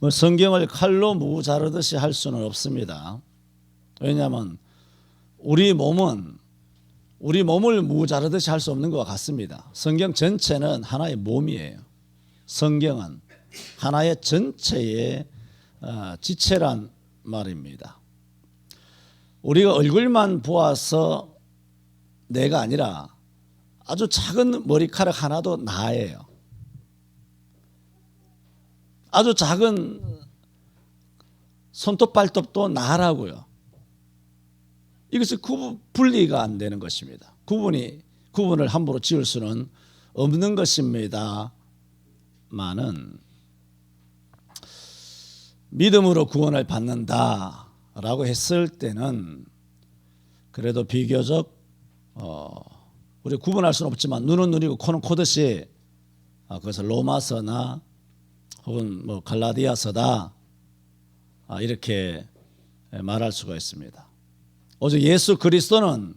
뭐 성경을 칼로 무자르듯이 할 수는 없습니다. 왜냐하면 우리 몸을 무자르듯이 할 수 없는 것과 같습니다. 성경 전체는 하나의 몸이에요. 성경은 하나의 전체의 지체란 말입니다. 우리가 얼굴만 보아서 내가 아니라 아주 작은 머리카락 하나도 나예요. 아주 작은 손톱 발톱도 나라고요. 이것이 분리가 안 되는 것입니다. 구분을 함부로 지을 수는 없는 것입니다. 많은 믿음으로 구원을 받는다라고 했을 때는 그래도 비교적 우리 구분할 수는 없지만 눈은 눈이고 코는 코듯이 그것을 로마서나 혹은 뭐 갈라디아서다 이렇게 말할 수가 있습니다. 오직 예수 그리스도는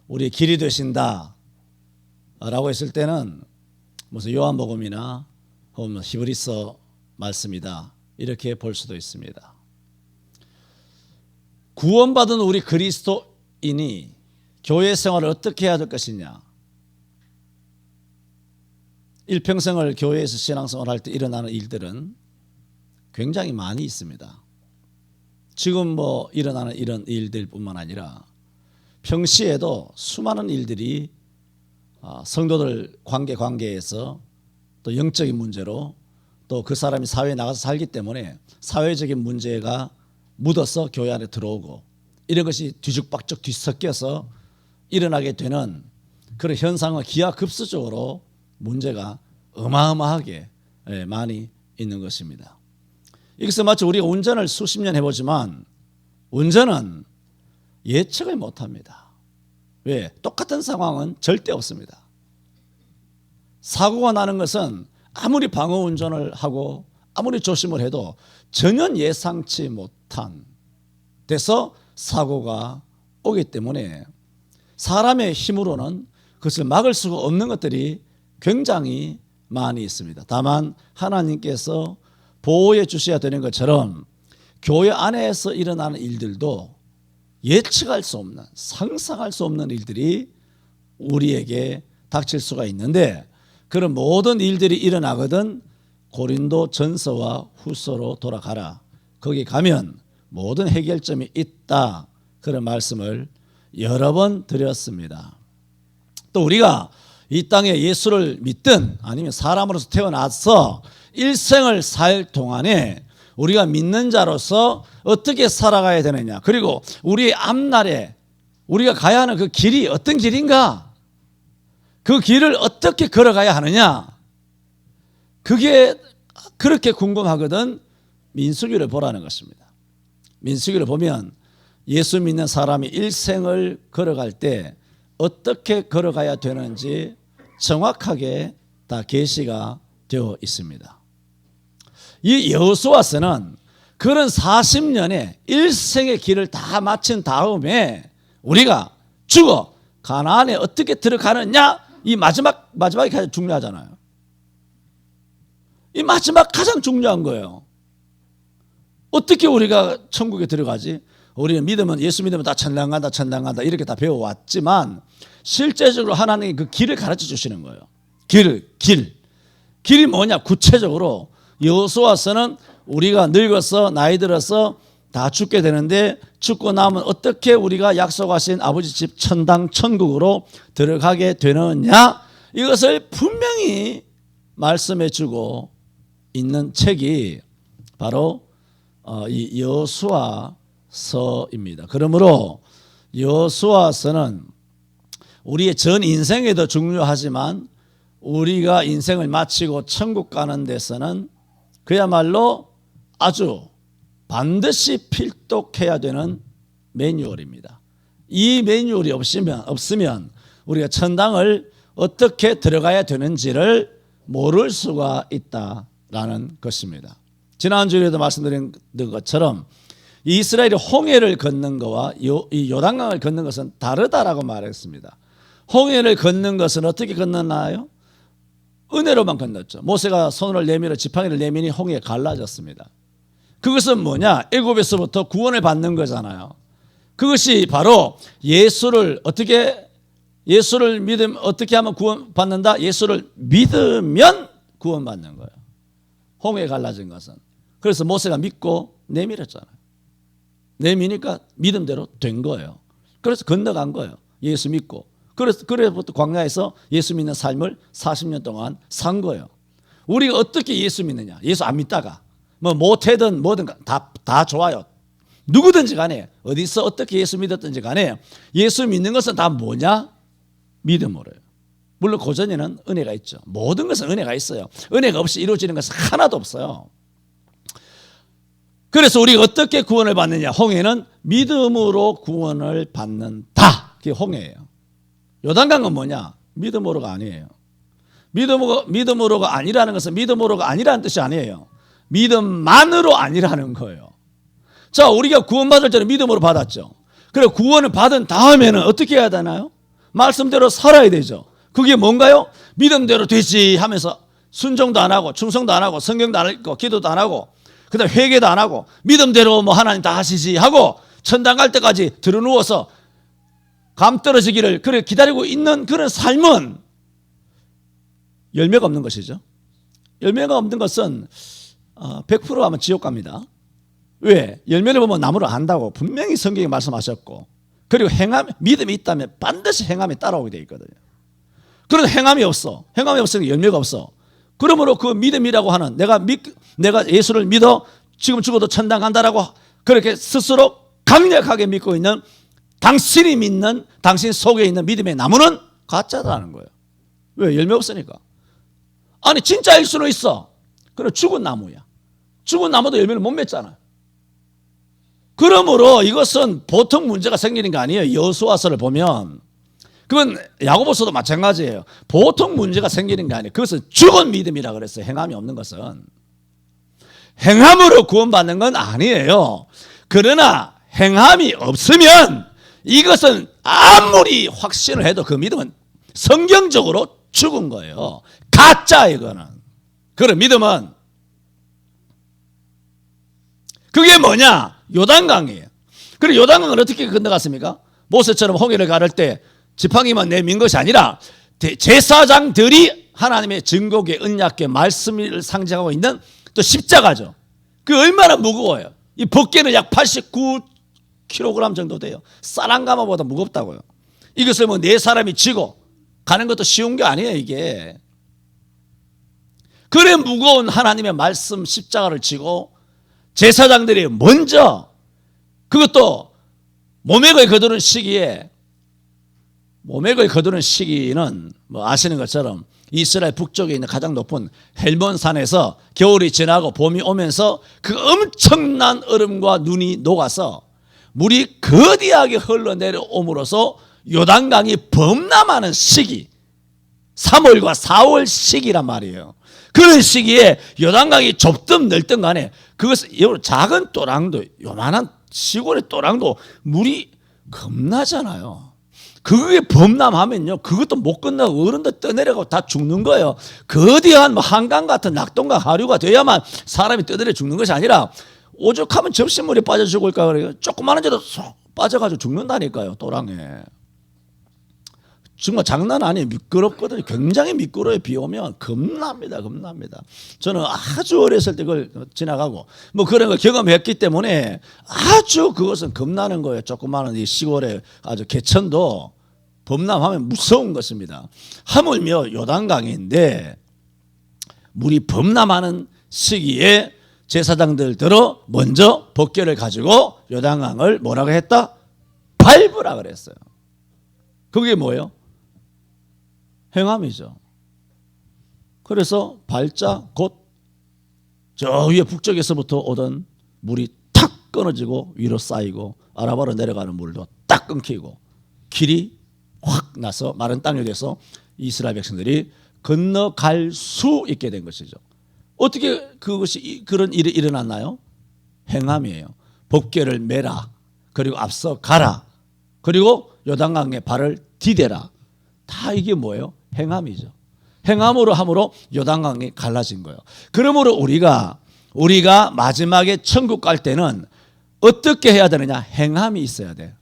우리의 길이 되신다 라고 했을 때는 무슨 요한복음이나 혹은 히브리서 말씀이다 이렇게 볼 수도 있습니다. 구원받은 우리 그리스도인이 교회 생활을 어떻게 해야 될 것이냐. 일평생을 교회에서 신앙생활을 할 때 일어나는 일들은 굉장히 많이 있습니다. 지금 뭐 일어나는 이런 일들뿐만 아니라 평시에도 수많은 일들이 성도들 관계에서 또 영적인 문제로 또 그 사람이 사회에 나가서 살기 때문에 사회적인 문제가 묻어서 교회 안에 들어오고 이런 것이 뒤죽박죽 뒤섞여서 일어나게 되는 그런 현상은 기하급수적으로 문제가 어마어마하게 많이 있는 것입니다. 이것은 마치 우리가 운전을 수십 년 해보지만 운전은 예측을 못합니다. 왜? 똑같은 상황은 절대 없습니다. 사고가 나는 것은 아무리 방어 운전을 하고 아무리 조심을 해도 전혀 예상치 못한 데서 사고가 오기 때문에 사람의 힘으로는 그것을 막을 수가 없는 것들이 굉장히 많이 있습니다. 다만 하나님께서 보호해 주셔야 되는 것처럼 교회 안에서 일어나는 일들도 예측할 수 없는, 상상할 수 없는 일들이 우리에게 닥칠 수가 있는데 그런 모든 일들이 일어나거든 고린도 전서와 후서로 돌아가라. 거기 가면 모든 해결점이 있다. 그런 말씀을 여러 번 드렸습니다. 또 우리가 이 땅에 예수를 믿든 아니면 사람으로서 태어나서 일생을 살 동안에 우리가 믿는 자로서 어떻게 살아가야 되느냐, 그리고 우리의 앞날에 우리가 가야 하는 그 길이 어떤 길인가, 그 길을 어떻게 걸어가야 하느냐, 그게 그렇게 궁금하거든 민수기를 보라는 것입니다. 민수기를 보면 예수 믿는 사람이 일생을 걸어갈 때 어떻게 걸어가야 되는지 정확하게 다 계시가 되어 있습니다. 이 여호수아서는 그런 40년의 일생의 길을 다 마친 다음에 우리가 죽어 가나안에 어떻게 들어가느냐, 이 마지막이 가장 중요하잖아요. 이 마지막 가장 중요한 거예요. 어떻게 우리가 천국에 들어가지? 우리는 믿으면, 예수 믿으면 다 천당 간다 이렇게 다 배워왔지만 실제적으로 하나님이 그 길을 가르쳐 주시는 거예요. 길이 뭐냐? 구체적으로 여호수아서는 우리가 늙어서 나이 들어서 다 죽게 되는데 죽고 나면 어떻게 우리가 약속하신 아버지 집 천당 천국으로 들어가게 되느냐, 이것을 분명히 말씀해 주고 있는 책이 바로 이 여호수아서입니다. 그러므로 여호수아서는 우리의 전 인생에도 중요하지만 우리가 인생을 마치고 천국 가는 데서는 그야말로 아주 반드시 필독해야 되는 매뉴얼입니다. 이 매뉴얼이 없으면 우리가 천당을 어떻게 들어가야 되는지를 모를 수가 있다라는 것입니다. 지난주에도 말씀드린 것처럼 이스라엘이 홍해를 건넌 것과 이 요단강을 건넌 것은 다르다라고 말했습니다. 홍해를 건넌 것은 어떻게 건넜나요? 은혜로만 건넜죠. 모세가 손을 내밀어 지팡이를 내미니 홍해가 갈라졌습니다. 그것은 뭐냐? 애굽에서부터 구원을 받는 거잖아요. 그것이 바로 어떻게 하면 구원받는다? 예수를 믿으면 구원받는 거예요. 홍해 갈라진 것은. 그래서 모세가 믿고 내밀었잖아요. 내미니까 믿음대로 된 거예요. 그래서 건너간 거예요. 예수 믿고. 그래서부터 광야에서 예수 믿는 삶을 40년 동안 산 거예요. 우리가 어떻게 예수 믿느냐? 예수 안 믿다가 뭐 못해든 뭐든 다 좋아요. 누구든지 간에 어디서 어떻게 예수 믿었든지 간에 예수 믿는 것은 다 뭐냐? 믿음으로요. 물론 고전에는 은혜가 있죠. 모든 것은 은혜가 있어요. 은혜가 없이 이루어지는 것은 하나도 없어요. 그래서 우리가 어떻게 구원을 받느냐? 홍해는 믿음으로 구원을 받는다. 그게 홍해예요. 요단강은 뭐냐? 믿음으로가 아니에요. 믿음으로가 아니라는 것은 믿음으로가 아니라는 뜻이 아니에요. 믿음만으로 아니라는 거예요. 자, 우리가 구원받을 때는 믿음으로 받았죠. 그래, 구원을 받은 다음에는 어떻게 해야 되나요? 말씀대로 살아야 되죠. 그게 뭔가요? 믿음대로 되지 하면서 순종도 안 하고 충성도 안 하고 성경도 안 읽고 기도도 안 하고 그다음 회개도 안 하고 믿음대로 뭐 하나님 다 하시지 하고 천당 갈 때까지 들어누워서 감 떨어지기를 그래 기다리고 있는 그런 삶은 열매가 없는 것이죠. 열매가 없는 것은 100% 하면 지옥 갑니다. 왜? 열매를 보면 나무를 안다고 분명히 성경에 말씀하셨고, 그리고 믿음이 있다면 반드시 행함이 따라오게 되어 있거든요. 그런 행함이 없어. 행함이 없으니까 열매가 없어. 그러므로 그 믿음이라고 하는 내가 예수를 믿어 지금 죽어도 천당 간다라고 그렇게 스스로 강력하게 믿고 있는 당신이 믿는 당신 속에 있는 믿음의 나무는 가짜라는 거예요. 왜? 열매 없으니까. 아니 진짜일 수는 있어. 그래 죽은 나무야. 죽은 나무도 열매를 못 맺잖아. 그러므로 이것은 보통 문제가 생기는 게 아니에요. 여호수아서를 보면 그건 야고보서도 마찬가지예요. 보통 문제가 생기는 게 아니에요. 그것은 죽은 믿음이라 그랬어요. 행함이 없는 것은. 행함으로 구원받는 건 아니에요. 그러나 행함이 없으면 이것은 아무리 확신을 해도 그 믿음은 성경적으로 죽은 거예요. 가짜 이거는. 그런 믿음은 그게 뭐냐? 요단강이에요. 그리고 요단강을 어떻게 건너갔습니까? 모세처럼 홍해를 가를 때 지팡이만 내민 것이 아니라 제사장들이 하나님의 증거계 언약계 말씀을 상징하고 있는 또 십자가죠. 그 얼마나 무거워요. 이 벗개는 약 89kg 정도 돼요. 쌀한가마보다 무겁다고요. 이것을 뭐 네 사람이 지고 가는 것도 쉬운 게 아니에요. 이게. 그래 무거운 하나님의 말씀 십자가를 지고 제사장들이 먼저 그것도 모맥을 거두는 시기는 뭐 아시는 것처럼 이스라엘 북쪽에 있는 가장 높은 헬몬산에서 겨울이 지나고 봄이 오면서 그 엄청난 얼음과 눈이 녹아서 물이 거대하게 흘러내려옴으로써 요단강이 범람하는 시기 3월과 4월 시기란 말이에요. 그런 시기에 요단강이 좁든 넓든 간에 그것은 작은 또랑도 요만한 시골의 또랑도 물이 겁나잖아요. 그게 범람하면요 그것도 못 건너고 어른들 떠내려가고 다 죽는 거예요. 거대한 뭐 한강 같은 낙동강 하류가 돼야만 사람이 떠내려 죽는 것이 아니라 오죽하면 접시물이 빠져 죽을까 그래요. 조그마한 데도 쏙 빠져가지고 죽는다니까요. 또랑에. 정말 장난 아니에요. 미끄럽거든요. 굉장히 미끄러워요. 비 오면 겁납니다. 저는 아주 어렸을 때 그걸 지나가고 뭐 그런 걸 경험했기 때문에 아주 그것은 겁나는 거예요. 조그마한 이 시골의 아주 개천도 범람하면 무서운 것입니다. 하물며 요단강인데 물이 범람하는 시기에 제사장들 들어 먼저 벗개를 가지고 요단강을 뭐라고 했다? 밟으라 그랬어요. 그게 뭐예요? 행함이죠. 그래서 밟자 곧 저 위에 북쪽에서부터 오던 물이 탁 끊어지고 위로 쌓이고 아라바로 내려가는 물도 딱 끊기고 길이 확 나서 마른 땅이 돼서 이스라엘 백성들이 건너갈 수 있게 된 것이죠. 어떻게 그런 일이 일어났나요? 행함이에요. 법궤를 메라. 그리고 앞서 가라. 그리고 요단강에 발을 디대라. 다 이게 뭐예요? 행함이죠. 행함으로 함으로 요단강이 갈라진 거예요. 그러므로 우리가 우리가 마지막에 천국 갈 때는 어떻게 해야 되느냐? 행함이 있어야 돼요.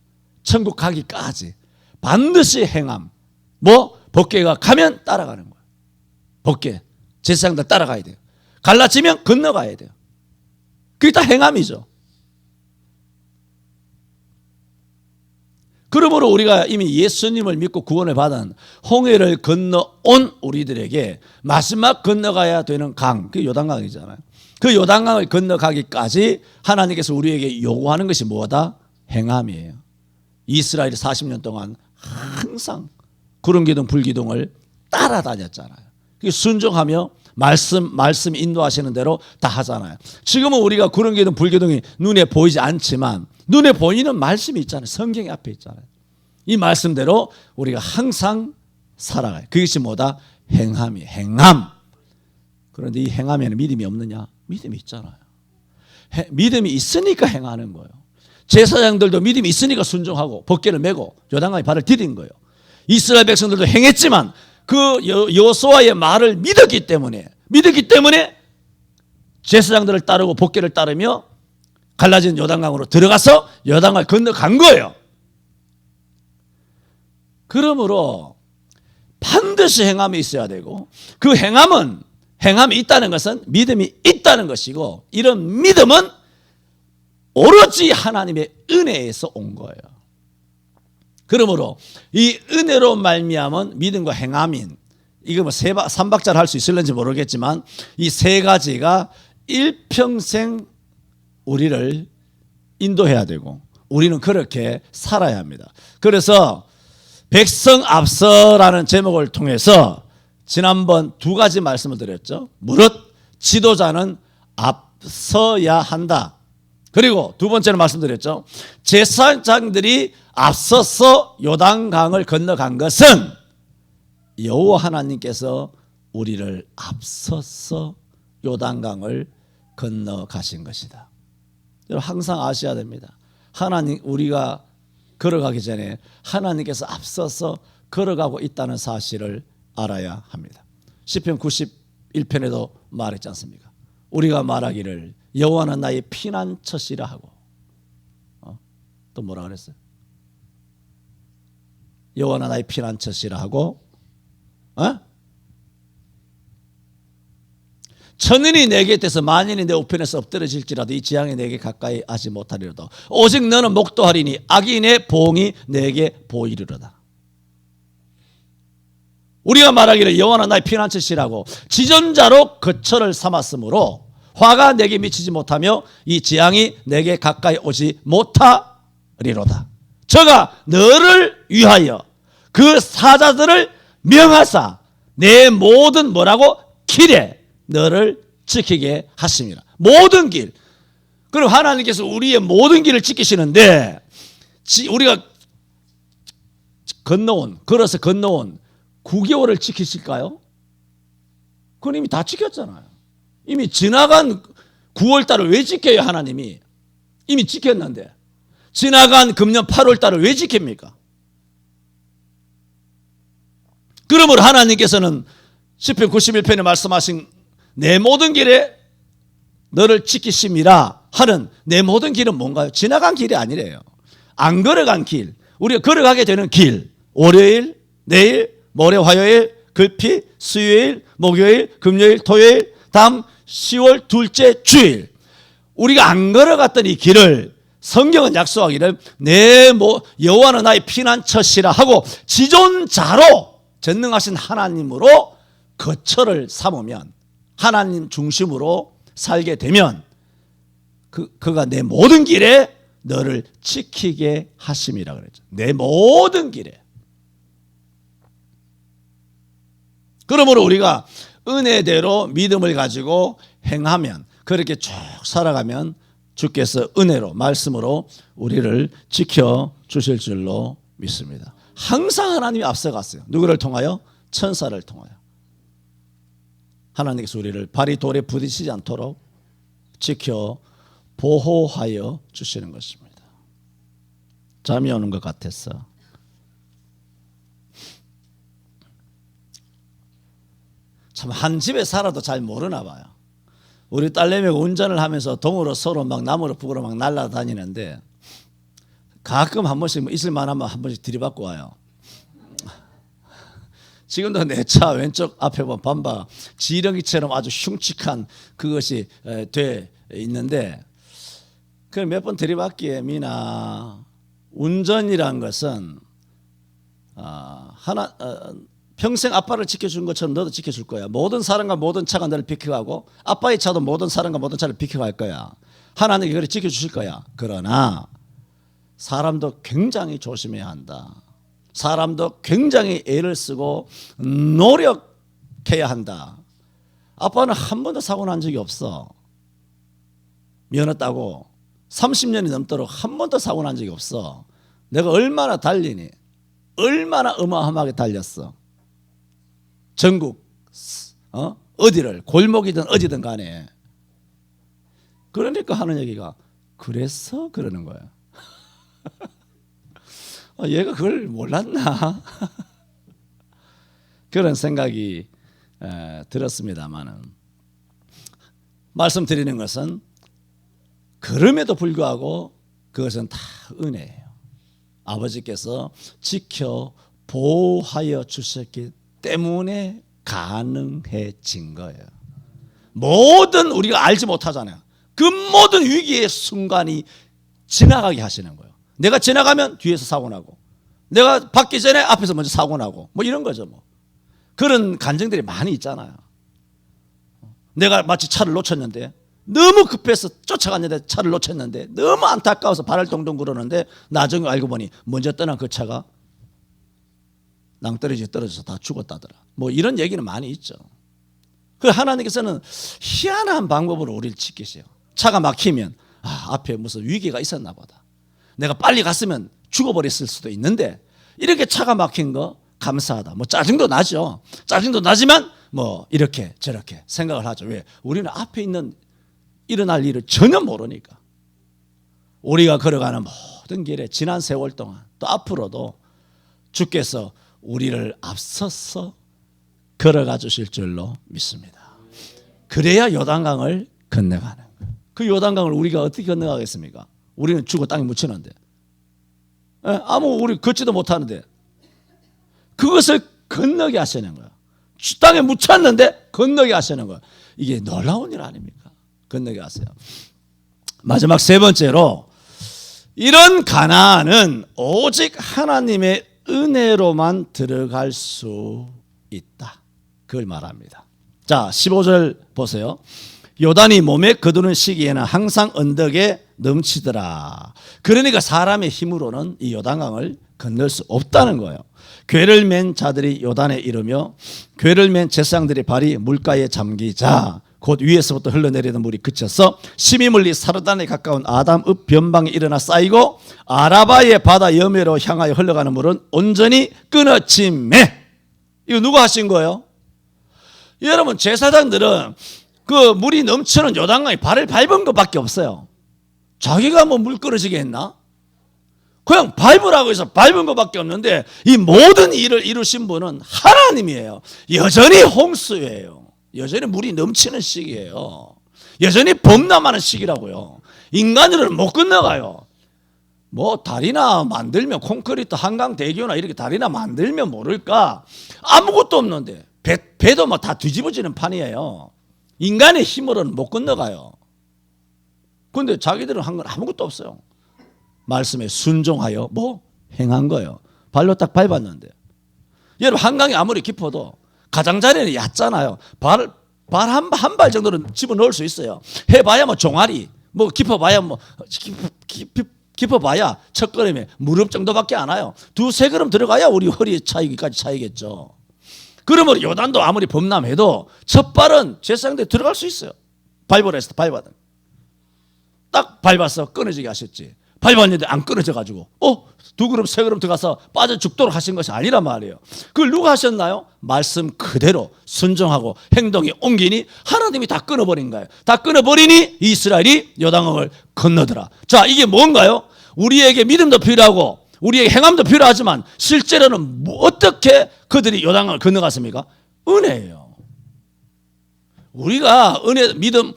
천국 가기까지 반드시 행함. 뭐 법궤가 가면 따라가는 거예요. 법궤 제사장들 따라가야 돼요. 갈라지면 건너가야 돼요. 그게 다 행함이죠. 그러므로 우리가 이미 예수님을 믿고 구원을 받은 홍해를 건너온 우리들에게 마지막 건너가야 되는 강, 그 요단강이잖아요. 그 요단강을 건너가기까지 하나님께서 우리에게 요구하는 것이 뭐다? 행함이에요. 이스라엘이 40년 동안 항상 구름기둥 불기둥을 따라다녔잖아요. 순종하며 말씀 인도하시는 대로 다 하잖아요. 지금은 우리가 구름기둥 불기둥이 눈에 보이지 않지만 눈에 보이는 말씀이 있잖아요. 성경이 앞에 있잖아요. 이 말씀대로 우리가 항상 살아가요. 그것이 뭐다? 행함이에요. 행함. 그런데 이 행함에는 믿음이 없느냐? 믿음이 있잖아요. 믿음이 있으니까 행하는 거예요. 제사장들도 믿음이 있으니까 순종하고 법궤를 메고 요단강에 발을 디딘 거예요. 이스라엘 백성들도 행했지만 그 여호수아의 말을 믿었기 때문에 제사장들을 따르고 법궤를 따르며 갈라진 요단강으로 들어가서 요단강을 건너간 거예요. 그러므로 반드시 행함이 있어야 되고 그 행함이 있다는 것은 믿음이 있다는 것이고 이런 믿음은 오로지 하나님의 은혜에서 온 거예요. 그러므로 이 은혜로 말미암은 믿음과 행함인 이거 뭐 3박자를 할 수 있을는지 모르겠지만 이 세 가지가 일평생 우리를 인도해야 되고 우리는 그렇게 살아야 합니다. 그래서 백성 앞서라는 제목을 통해서 지난번 2가지 말씀을 드렸죠. 무릇 지도자는 앞서야 한다. 그리고 2번째로 말씀드렸죠. 제사장들이 앞서서 요단강을 건너간 것은 여호와 하나님께서 우리를 앞서서 요단강을 건너가신 것이다. 여러분 항상 아셔야 됩니다. 하나님 우리가 걸어가기 전에 하나님께서 앞서서 걸어가고 있다는 사실을 알아야 합니다. 시편 91편에도 말했지 않습니까? 우리가 말하기를 여호와는 나의 피난처시라 하고 또 뭐라 그랬어요? 여호와는 나의 피난처시라 하고 천인이 내 곁에서 만인이 내 우편에서 엎드러질지라도 이 재앙이 내게 가까이 하지 못하리로다. 오직 너는 목도하리니 악인의 보응이 내게 보이리로다. 우리가 말하기를 여호와는 나의 피난처시라고 지존자로 거처를 삼았으므로 화가 내게 미치지 못하며 이 재앙이 내게 가까이 오지 못하리로다. 저가 너를 위하여 그 사자들을 명하사 내 모든 뭐라고? 길에 너를 지키게 하심이라. 모든 길. 그럼 하나님께서 우리의 모든 길을 지키시는데 우리가 걸어서 건너온 9개월을 지키실까요? 그건 이미 다 지켰잖아요. 이미 지나간 9월달을 왜 지켜요? 하나님이 이미 지켰는데 지나간 금년 8월달을 왜 지킵니까? 그러므로 하나님께서는 시편 91편에 말씀하신 내 모든 길에 너를 지키심이라 하는 내 모든 길은 뭔가요? 지나간 길이 아니래요. 안 걸어간 길, 우리가 걸어가게 되는 길, 월요일, 내일, 모레 화요일, 금피, 수요일, 목요일, 금요일, 토요일, 다음 10월 둘째 주일 우리가 안 걸어갔던 이 길을 성경은 약속하기를 여호와는 나의 피난처시라 하고 지존자로 전능하신 하나님으로 거처를 삼으면 하나님 중심으로 살게 되면 그가 내 모든 길에 너를 지키게 하심이라 그랬죠. 내 모든 길에. 그러므로 우리가 은혜대로 믿음을 가지고 행하면 그렇게 쭉 살아가면 주께서 은혜로 말씀으로 우리를 지켜주실 줄로 믿습니다. 항상 하나님이 앞서갔어요. 누구를 통하여? 천사를 통하여. 하나님께서 우리를 발이 돌에 부딪히지 않도록 지켜 보호하여 주시는 것입니다. 잠이 오는 것 같아서 참 한 집에 살아도 잘 모르나 봐요. 우리 딸내미가 운전을 하면서 동으로 서로 막 남으로 북으로 막 날아다니는데 가끔 한 번씩 있을 만하면 한 번씩 들이받고 와요. 지금도 내 차 왼쪽 앞에 보면 반바 지렁이처럼 아주 흉측한 그것이 돼 있는데 그 몇 번 들이받기에 미나 운전이란 것은 평생 아빠를 지켜준 것처럼 너도 지켜줄 거야. 모든 사람과 모든 차가 너를 비켜가고 아빠의 차도 모든 사람과 모든 차를 비켜갈 거야. 하나님이 그를 지켜주실 거야. 그러나 사람도 굉장히 조심해야 한다. 사람도 굉장히 애를 쓰고 노력해야 한다. 아빠는 한 번도 사고 난 적이 없어. 면허 따고 30년이 넘도록 한 번도 사고 난 적이 없어. 내가 얼마나 달리니? 얼마나 어마어마하게 달렸어. 전국 어디를 골목이든 어디든 간에. 그러니까 하는 얘기가 그래서 그러는 거야. 얘가 그걸 몰랐나? 그런 생각이 들었습니다만은 말씀드리는 것은 그럼에도 불구하고 그것은 다 은혜예요. 아버지께서 지켜 보호하여 주셨기 때문에 가능해진 거예요. 모든 우리가 알지 못하잖아요. 그 모든 위기의 순간이 지나가게 하시는 거예요. 내가 지나가면 뒤에서 사고 나고 내가 받기 전에 앞에서 먼저 사고 나고 뭐 이런 거죠. 뭐 그런 간증들이 많이 있잖아요. 내가 마치 차를 놓쳤는데 너무 급해서 쫓아갔는데 차를 놓쳤는데 너무 안타까워서 발을 동동 구르는데 나중에 알고 보니 먼저 떠난 그 차가 낭떠러지 떨어져서 다 죽었다더라. 뭐 이런 얘기는 많이 있죠. 그 하나님께서는 희한한 방법으로 우리를 지키세요. 차가 막히면 앞에 무슨 위기가 있었나 보다. 내가 빨리 갔으면 죽어버렸을 수도 있는데 이렇게 차가 막힌 거 감사하다. 뭐 짜증도 나죠. 짜증도 나지만 뭐 이렇게 저렇게 생각을 하죠. 왜? 우리는 앞에 있는 일어날 일을 전혀 모르니까. 우리가 걸어가는 모든 길에 지난 세월 동안 또 앞으로도 주께서 우리를 앞서서 걸어가 주실 줄로 믿습니다. 그래야 요단강을 건너가는 거예요. 그 요단강을 우리가 어떻게 건너가겠습니까? 우리는 죽어 땅에 묻히는데 아무 우리 걷지도 못하는데 그것을 건너게 하시는 거예요. 땅에 묻혔는데 건너게 하시는 거예요. 이게 놀라운 일 아닙니까? 건너게 하세요. 마지막 세 번째로 이런 가나안은 오직 하나님의 은혜로만 들어갈 수 있다. 그걸 말합니다. 자, 15절 보세요. 요단이 몸에 거두는 시기에는 항상 언덕에 넘치더라. 그러니까 사람의 힘으로는 이 요단강을 건널 수 없다는 거예요. 궤를 맨 자들이 요단에 이르며 궤를 맨 제사장들의 발이 물가에 잠기자 곧 위에서부터 흘러내리던 물이 그쳐서 시미물리 사르단에 가까운 아담읍 변방에 일어나 쌓이고 아라바의 바다 여매로 향하여 흘러가는 물은 온전히 끊어짐에. 이거 누가 하신 거예요? 여러분, 제사장들은 그 물이 넘치는 요단강에 발을 밟은 것밖에 없어요. 자기가 뭐 물 끊어지게 했나? 그냥 밟으라고 해서 밟은 것밖에 없는데 이 모든 일을 이루신 분은 하나님이에요. 여전히 홍수예요. 여전히 물이 넘치는 시기예요. 여전히 범람하는 시기라고요. 인간으로는 못 건너가요. 뭐 다리나 만들면 콘크리트 한강 대교나 이렇게 다리나 만들면 모를까? 아무것도 없는데 배도 뭐 다 뒤집어지는 판이에요. 인간의 힘으로는 못 건너가요. 그런데 자기들은 한 건 아무것도 없어요. 말씀에 순종하여 뭐 행한 거예요. 발로 딱 밟았는데. 여러분, 한강이 아무리 깊어도 가장자리는 얕잖아요. 발 한 발 정도는 집어넣을 수 있어요. 해봐야 뭐 종아리, 뭐 깊어봐야 뭐 깊어봐야 첫걸음에 무릎 정도밖에 안 와요. 두세 걸음 들어가야 우리 허리 차이기까지 차이겠죠. 그러면 요단도 아무리 범람해도 첫 발은 제사장들이 들어갈 수 있어요. 밟으라 했을 때 밟아든. 딱 밟아서 끊어지게 하셨지. 밟았는데 안 끊어져가지고 두 걸음 세 걸음 들어가서 빠져 죽도록 하신 것이 아니란 말이에요. 그걸 누가 하셨나요? 말씀 그대로 순종하고 행동에 옮기니 하나님이 다 끊어버린 거예요. 다 끊어버리니 이스라엘이 요단강을 건너더라. 자, 이게 뭔가요? 우리에게 믿음도 필요하고 우리에게 행함도 필요하지만 실제로는 어떻게 그들이 요단강을 건너갔습니까? 은혜예요. 우리가 은혜, 믿음,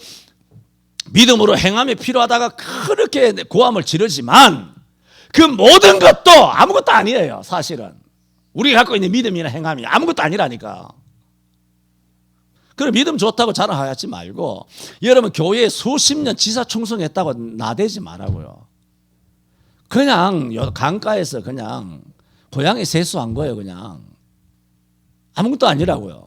믿음으로 행함이 필요하다가 그렇게 고함을 지르지만 그 모든 것도 아무것도 아니에요. 사실은 우리가 갖고 있는 믿음이나 행함이 아무것도 아니라니까. 그래 믿음 좋다고 자랑하지 말고 여러분 교회에 수십 년 지사 충성했다고 나대지 말라고요. 그냥 강가에서 그냥 고양이 세수한 거예요. 그냥 아무것도 아니라고요.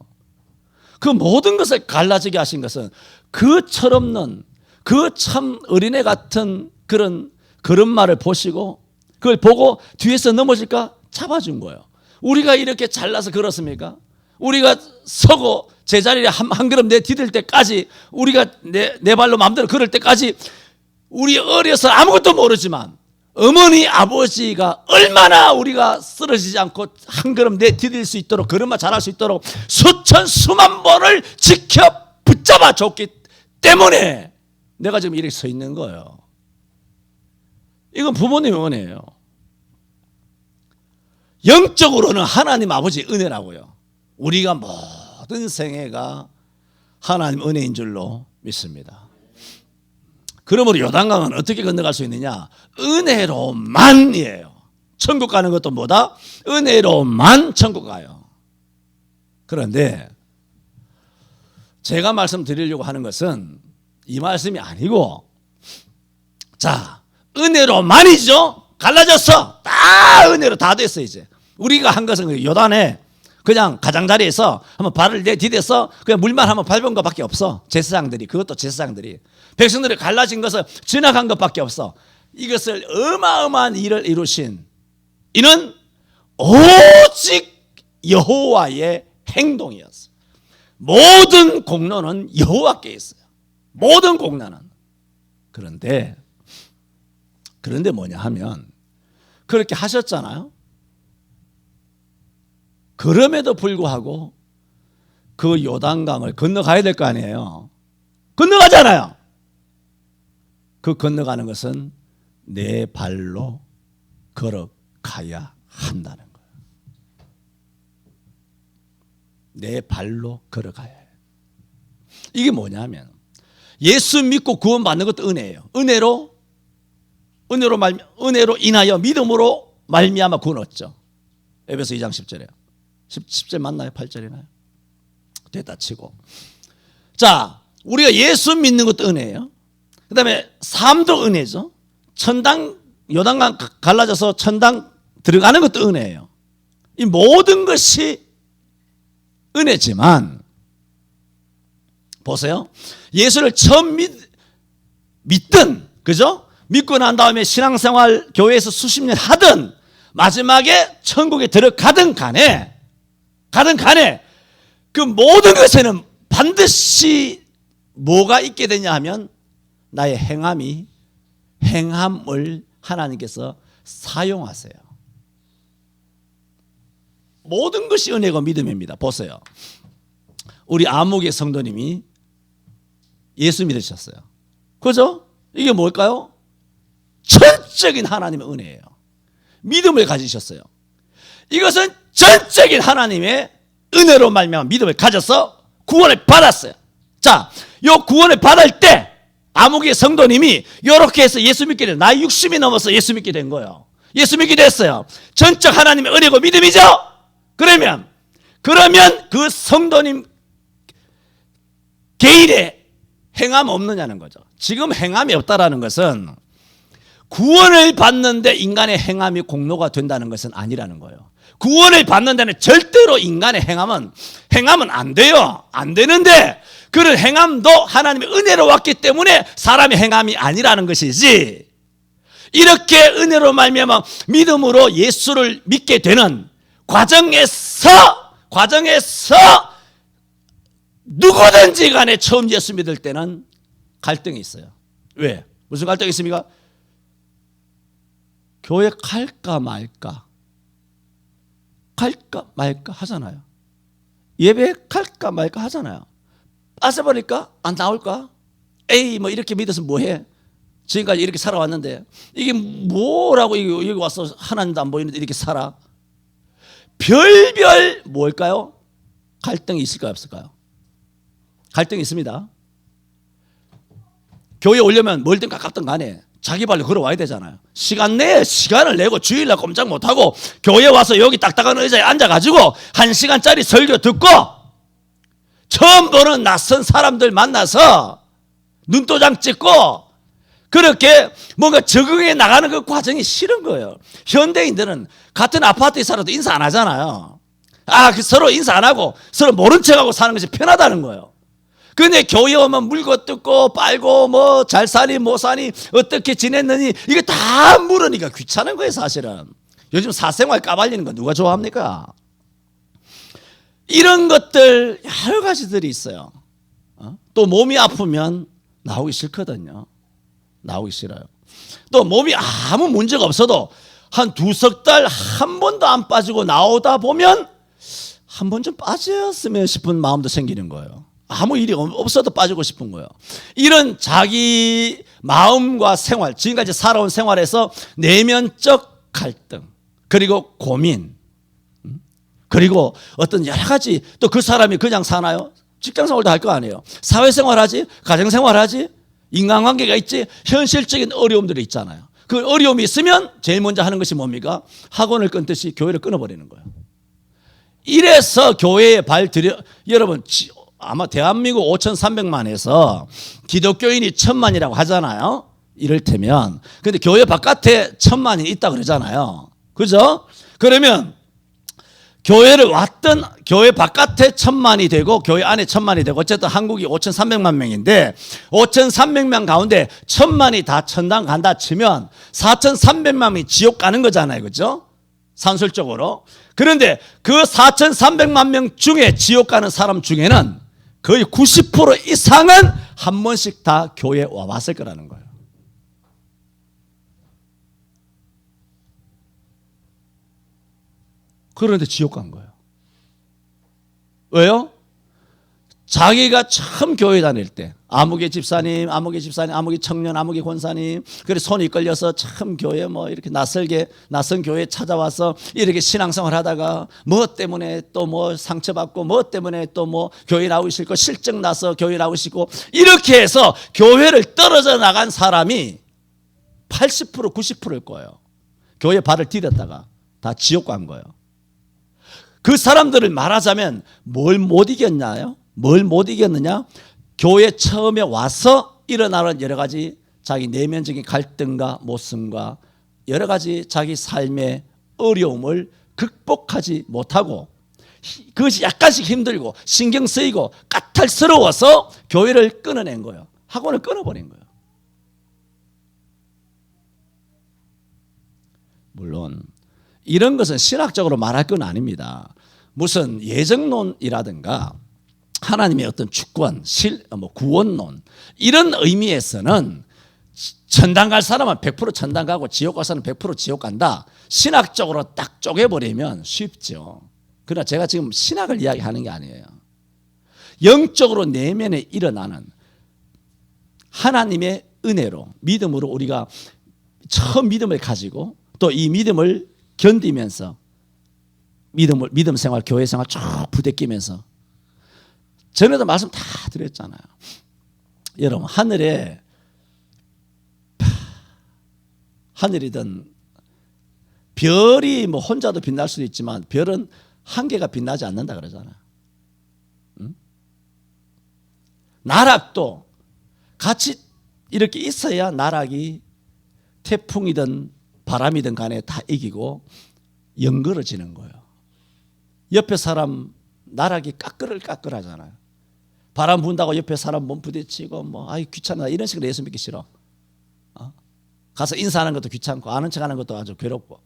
그 모든 것을 갈라지게 하신 것은 그 철없는 그 참 어린애 같은 그런 걸음마를 보시고 그걸 보고 뒤에서 넘어질까 잡아준 거예요. 우리가 이렇게 잘나서 걸었습니까? 우리가 서고 제자리에 한 걸음 내디딜 때까지 우리가 내 발로 마음대로 걸을 때까지 우리 어려서 아무것도 모르지만 어머니 아버지가 얼마나 우리가 쓰러지지 않고 한 걸음 내디딜 수 있도록 걸음마 잘할 수 있도록 수천 수만 번을 지켜 붙잡아 줬기 때문에 내가 지금 이렇게 서 있는 거예요. 이건 부모님의 은혜예요. 영적으로는 하나님 아버지 은혜라고요. 우리가 모든 생애가 하나님 은혜인 줄로 믿습니다. 그러므로 요단강은 어떻게 건너갈 수 있느냐? 은혜로만이에요. 천국 가는 것도 뭐다? 은혜로만 천국 가요. 그런데 제가 말씀드리려고 하는 것은 이 말씀이 아니고, 자, 은혜로만이죠. 갈라졌어. 다 은혜로 다 됐어. 이제 우리가 한 것은 요단에 그냥 가장자리에서 한번 발을 내디뎌서 그냥 물만 한번 밟은 것밖에 없어. 제사장들이, 그것도 제사장들이 백성들이 갈라진 것을 지나간 것밖에 없어. 이것을 어마어마한 일을 이루신 이는 오직 여호와의 행동이었어. 모든 공로는 여호와께 있어요. 모든 공로는. 그런데 뭐냐 하면 그렇게 하셨잖아요. 그럼에도 불구하고 그 요단강을 건너가야 될 거 아니에요. 건너가잖아요. 그 건너가는 것은 내 발로 걸어가야 한다는 거예요. 내 발로 걸어가야 해요. 이게 뭐냐면 예수 믿고 구원받는 것도 은혜예요. 은혜로 인하여 믿음으로 말미암아 구원 얻죠. 에베소 2장 10절에요. 10절 맞나요? 8절이나요? 됐다 치고. 자, 우리가 예수 믿는 것도 은혜예요. 그 다음에 삶도 은혜죠. 천당, 요단강 갈라져서 천당 들어가는 것도 은혜예요. 이 모든 것이 은혜지만 보세요. 예수를 처음 믿든, 그죠? 믿고 난 다음에 신앙생활 교회에서 수십 년 하든 마지막에 천국에 들어가든 간에 그 모든 것에는 반드시 뭐가 있게 되냐 하면 나의 행함을 하나님께서 사용하세요. 모든 것이 은혜고 믿음입니다. 보세요. 우리 아무개 성도님이 예수 믿으셨어요. 그죠? 이게 뭘까요? 전적인 하나님의 은혜예요. 믿음을 가지셨어요. 이것은 전적인 하나님의 은혜로 말미암아 믿음을 가져서 구원을 받았어요. 자, 요 구원을 받을 때 아무개 성도님이 이렇게 해서 예수 믿게 된, 나이 60이 넘어서 예수 믿게 된 거예요. 예수 믿게 됐어요. 전적 하나님의 은혜고 믿음이죠. 그러면 그 성도님 개인의 행함 없느냐는 거죠. 지금 행함이 없다라는 것은 구원을 받는데 인간의 행함이 공로가 된다는 것은 아니라는 거예요. 구원을 받는 데는 절대로 인간의 행함은 안 돼요. 안 되는데 그런 행함도 하나님의 은혜로 왔기 때문에 사람의 행함이 아니라는 것이지, 이렇게 은혜로 말미암아 믿음으로 예수를 믿게 되는 과정에서 누구든지 간에 처음 예수 믿을 때는 갈등이 있어요. 왜? 무슨 갈등이 있습니까? 교회 갈까 말까 하잖아요. 예배 갈까 말까 하잖아요. 빠져버릴까? 안 나올까? 에이, 뭐 이렇게 믿어서 뭐해? 지금까지 이렇게 살아왔는데 이게 뭐라고 여기 와서 하나님도 안 보이는데 이렇게 살아? 별별 뭘까요? 갈등이 있을까요? 없을까요? 갈등이 있습니다. 교회 오려면 멀든 가깝든 간에 자기 발로 걸어와야 되잖아요. 시간 내에 시간을 내고 주일날 꼼짝 못하고 교회 와서 여기 딱딱한 의자에 앉아가지고 1시간짜리 설교 듣고 처음 보는 낯선 사람들 만나서 눈도장 찍고 그렇게 뭔가 적응해 나가는 그 과정이 싫은 거예요. 현대인들은 같은 아파트에 살아도 인사 안 하잖아요. 서로 인사 안 하고 서로 모른 척하고 사는 것이 편하다는 거예요. 근데 교회 오면 물고 뜯고 빨고 뭐 잘 사니 못 사니 어떻게 지냈느니 이거 다 물으니까 귀찮은 거예요 사실은. 요즘 사생활 까발리는 거 누가 좋아합니까? 이런 것들 여러 가지들이 있어요. 또 몸이 아프면 나오기 싫거든요. 나오기 싫어요. 또 몸이 아무 문제가 없어도 한 2석 달 한 번도 안 빠지고 나오다 보면 한 번 좀 빠졌으면 싶은 마음도 생기는 거예요. 아무 일이 없어도 빠지고 싶은 거예요. 이런 자기 마음과 생활, 지금까지 살아온 생활에서 내면적 갈등, 그리고 고민, 그리고 어떤 여러 가지, 또 그 사람이 그냥 사나요? 직장생활도 할 거 아니에요. 사회생활하지, 가정생활하지, 인간관계가 있지, 현실적인 어려움들이 있잖아요. 그 어려움이 있으면 제일 먼저 하는 것이 뭡니까? 학원을 끊듯이 교회를 끊어버리는 거예요. 이래서 교회에 여러분 아마 대한민국 5,300만에서 기독교인이 1,000만이라고 하잖아요. 이를테면. 근데 교회 바깥에 1,000만이 있다 그러잖아요. 그죠? 그러면 교회를 왔던 교회 바깥에 1,000만이 되고 교회 안에 1,000만이 되고 어쨌든 한국이 5,300만 명인데 5,300만 가운데 1,000만이 다 천당 간다 치면 4,300만 명이 지옥 가는 거잖아요. 그죠? 산술적으로. 그런데 그 4,300만 명 중에 지옥 가는 사람 중에는 거의 90% 이상은 한 번씩 다 교회에 와봤을 거라는 거예요. 그런데 지옥 간 거예요. 왜요? 자기가 처음 교회 다닐 때 아무개 집사님, 아무개 청년, 아무개 권사님, 그래 손이 끌려서 참 교회 뭐 이렇게 낯선 교회 찾아와서 이렇게 신앙생활 하다가 뭐 때문에 또 뭐 상처받고 뭐 때문에 또 뭐 교회 나오기 싫고 실증 나서 교회 나오기 싫고 이렇게 해서 교회를 떨어져 나간 사람이 80% 90%일 거예요. 교회 발을 디뎠다가 다 지옥 간 거예요. 그 사람들을 말하자면 뭘 못 이겼나요? 뭘 못 이겼느냐? 교회 처음에 와서 일어나는 여러 가지 자기 내면적인 갈등과 모순과 여러 가지 자기 삶의 어려움을 극복하지 못하고 그것이 약간씩 힘들고 신경 쓰이고 까탈스러워서 교회를 끊어낸 거예요. 학원을 끊어버린 거예요. 물론 이런 것은 신학적으로 말할 건 아닙니다. 무슨 예정론이라든가 하나님의 어떤 주권, 구원론 이런 의미에서는 천당 갈 사람은 100% 천당 가고 지옥 갈 사람은 100% 지옥 간다. 신학적으로 딱 쪼개버리면 쉽죠. 그러나 제가 지금 신학을 이야기하는 게 아니에요. 영적으로 내면에 일어나는 하나님의 은혜로 믿음으로 우리가 처음 믿음을 가지고 또 이 믿음을 견디면서 믿음 생활, 교회 생활 쭉 부대끼면서 전에도 말씀 다 드렸잖아요. 여러분 하늘이든 별이 뭐 혼자도 빛날 수도 있지만 별은 한 개가 빛나지 않는다 그러잖아요. 응? 나락도 같이 이렇게 있어야 나락이 태풍이든 바람이든 간에 다 이기고 연걸어지는 거예요. 옆에 사람 나락이 까끌하잖아요. 바람 분다고 옆에 사람 몸 부딪히고 뭐 아이 귀찮아 이런 식으로 예수 믿기 싫어. 가서 인사하는 것도 귀찮고 아는 척하는 것도 아주 괴롭고.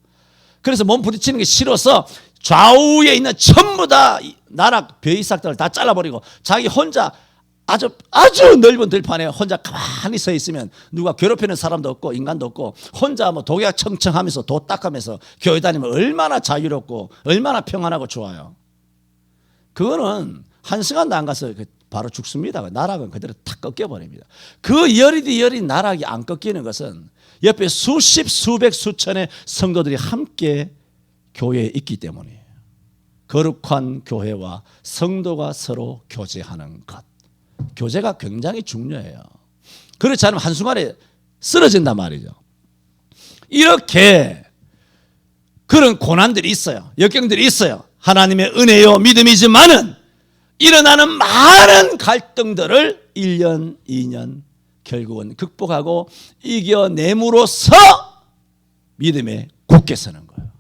그래서 몸 부딪히는 게 싫어서 좌우에 있는 전부 다 나락 벼이삭들을 다 잘라버리고 자기 혼자 아주 넓은 들판에 혼자 가만히 서 있으면 누가 괴롭히는 사람도 없고 인간도 없고 혼자 뭐 독약 청청하면서 도 닦으면서 교회 다니면 얼마나 자유롭고 얼마나 평안하고 좋아요. 그거는 한 시간도 안 가서 바로 죽습니다. 나락은 그대로 탁 꺾여버립니다. 그 여린 나락이 안 꺾이는 것은 옆에 수십 수백 수천의 성도들이 함께 교회에 있기 때문이에요. 거룩한 교회와 성도가 서로 교제하는 것. 교제가 굉장히 중요해요. 그렇지 않으면 한순간에 쓰러진단 말이죠. 이렇게 그런 고난들이 있어요. 역경들이 있어요. 하나님의 은혜요 믿음이지만은 일어나는 많은 갈등들을 1년, 2년 결국은 극복하고 이겨냄으로써 믿음에 굳게 서는 거예요.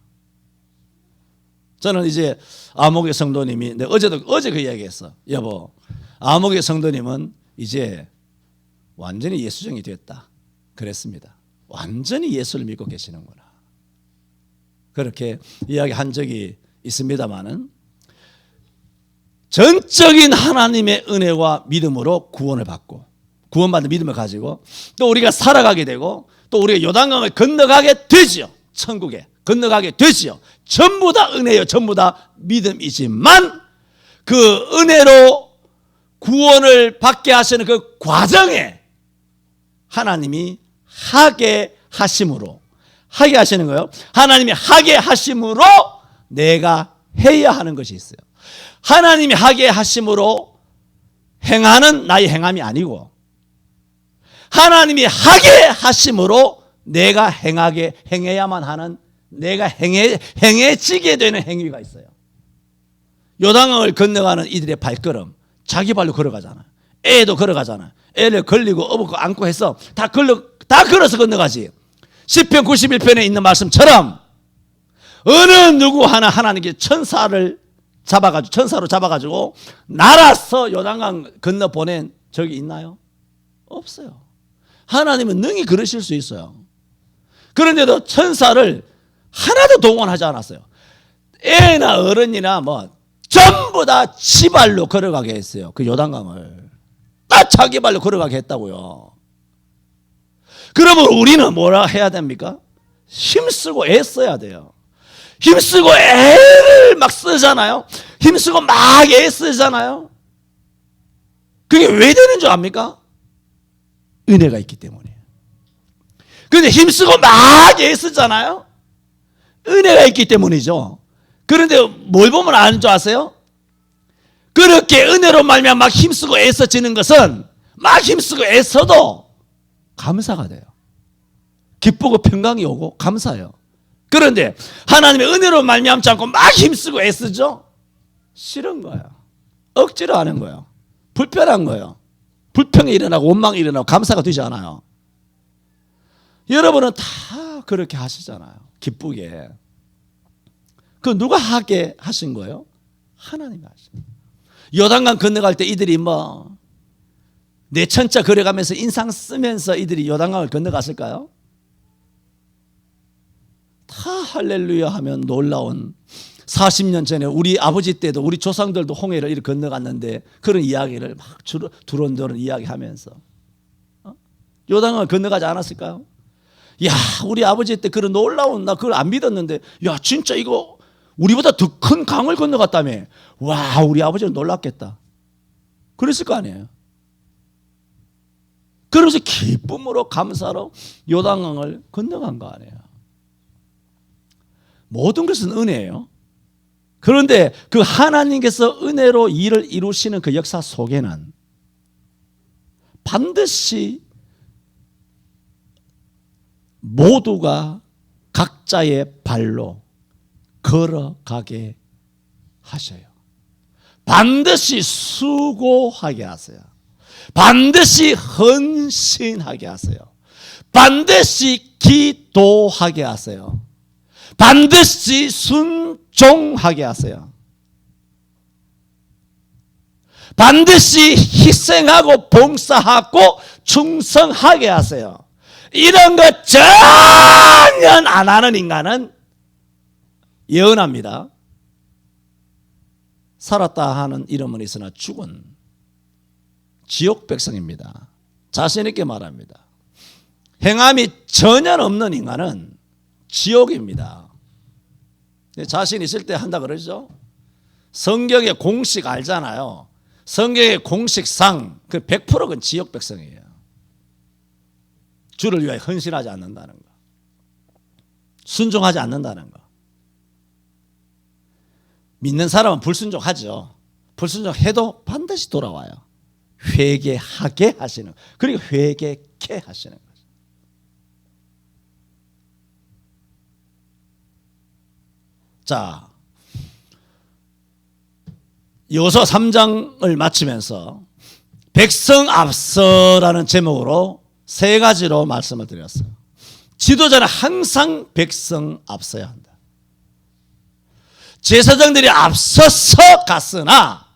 저는 이제 아목의 성도님이 어제 그 이야기했어. 여보, 아목의 성도님은 이제 완전히 예수정이 됐다. 그랬습니다. 완전히 예수를 믿고 계시는구나. 그렇게 이야기한 적이 있습니다마는 전적인 하나님의 은혜와 믿음으로 구원을 받고 구원받은 믿음을 가지고 또 우리가 살아가게 되고 또 우리가 요단강을 건너가게 되지요. 천국에 건너가게 되지요. 전부 다 은혜요. 전부 다 믿음이지만 그 은혜로 구원을 받게 하시는 그 과정에 하나님이 하게 하심으로 하게 하시는 거예요. 하나님이 하게 하심으로 내가 해야 하는 것이 있어요. 하나님이 하게 하심으로 행하는 나의 행함이 아니고 하나님이 하게 하심으로 내가 행해야만 하는 내가 행해지게 되는 행위가 있어요. 요단강을 건너가는 이들의 발걸음 자기 발로 걸어가잖아요. 애도 걸어가잖아요. 애를 걸리고 업고 안고 해서 다 걸어서 건너가지. 시편 91편에 있는 말씀처럼 어느 누구 하나 하나님께 천사로 잡아가지고 날아서 요단강 건너 보낸 적이 있나요? 없어요. 하나님은 능히 그러실 수 있어요. 그런데도 천사를 하나도 동원하지 않았어요. 애나 어른이나 뭐 전부 다 지발로 걸어가게 했어요. 그 요단강을 다 자기 발로 걸어가게 했다고요. 그러면 우리는 뭐라 해야 됩니까? 힘쓰고 애써야 돼요. 힘쓰고 애를 막 쓰잖아요. 힘쓰고 막 애쓰잖아요. 그게 왜 되는 줄 압니까? 은혜가 있기 때문이에요. 그런데 힘쓰고 막 애쓰잖아요. 은혜가 있기 때문이죠. 그런데 뭘 보면 아는 줄 아세요? 그렇게 은혜로 말미암아 막 힘쓰고 애써지는 것은 막 힘쓰고 애써도 감사가 돼요. 기쁘고 평강이 오고 감사해요. 그런데 하나님의 은혜로 말미암지 않고 막 힘쓰고 애쓰죠? 싫은 거예요. 억지로 하는 거예요. 불편한 거예요. 불평이 일어나고 원망이 일어나고 감사가 되지 않아요. 여러분은 다 그렇게 하시잖아요. 기쁘게. 그 누가 하게 하신 거예요? 하나님이 하신 거예요. 요단강 건너갈 때 이들이 뭐 내천자 걸어가면서 인상 쓰면서 이들이 요단강을 건너갔을까요? 다 할렐루야 하면 놀라운 40년 전에 우리 아버지 때도 우리 조상들도 홍해를 이렇게 건너갔는데 그런 이야기를 막 두런두런 이야기하면서 요단강을 건너가지 않았을까요? 야, 우리 아버지 때 그런 놀라운 나 그걸 안 믿었는데 야, 진짜 이거 우리보다 더 큰 강을 건너갔다며. 와, 우리 아버지는 놀랐겠다. 그랬을 거 아니에요. 그래서 기쁨으로 감사로 요단강을 건너간 거 아니에요. 모든 것은 은혜예요. 그런데 그 하나님께서 은혜로 일을 이루시는 그 역사 속에는 반드시 모두가 각자의 발로 걸어가게 하셔요. 반드시 수고하게 하세요. 반드시 헌신하게 하세요. 반드시 기도하게 하세요. 반드시 순종하게 하세요. 반드시 희생하고 봉사하고 충성하게 하세요. 이런 것 전혀 안 하는 인간은 예언합니다. 살았다 하는 이름은 있으나 죽은 지옥 백성입니다. 자신 있게 말합니다. 행함이 전혀 없는 인간은 지옥입니다. 자신 있을 때 한다 그러죠. 성경의 공식 알잖아요. 성경의 공식상 그 100%는 지옥 백성이에요. 주를 위하여 헌신하지 않는다는 거, 순종하지 않는다는 거. 믿는 사람은 불순종하죠. 불순종해도 반드시 돌아와요. 회개하게 하시는, 그리고 회개케 하시는 거죠. 자, 여호수아 3장을 마치면서 백성 앞서라는 제목으로 세 가지로 말씀을 드렸어요. 지도자는 항상 백성 앞서야 한다. 제사장들이 앞서서 갔으나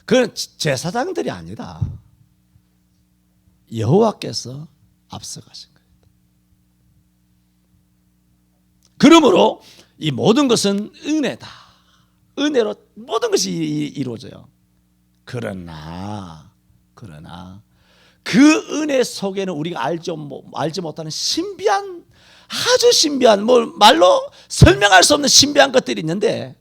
그건 제사장들이 아니다. 여호와께서 앞서 가신 거예요. 그러므로 이 모든 것은 은혜다. 은혜로 모든 것이 이루어져요. 그러나 그 은혜 속에는 우리가 알지 못하는 신비한, 아주 신비한, 말로 설명할 수 없는 신비한 것들이 있는데,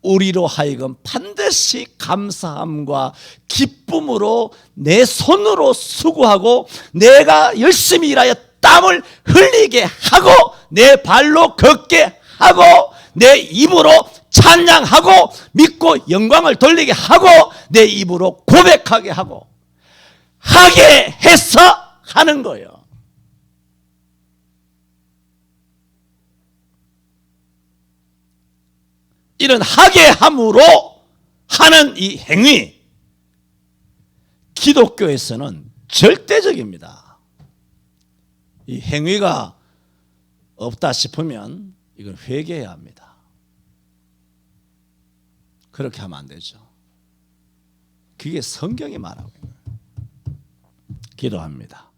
우리로 하여금 반드시 감사함과 기쁨으로 내 손으로 수고하고 내가 열심히 일하여 땀을 흘리게 하고 내 발로 걷게 하고 내 입으로 찬양하고 믿고 영광을 돌리게 하고 내 입으로 고백하게 하고 하게 해서 하는 거예요. 이런 하게 함으로 하는 이 행위, 기독교에서는 절대적입니다. 이 행위가 없다 싶으면 이건 회개해야 합니다. 그렇게 하면 안 되죠. 그게 성경이 말하고 있는 거예요. 기도합니다.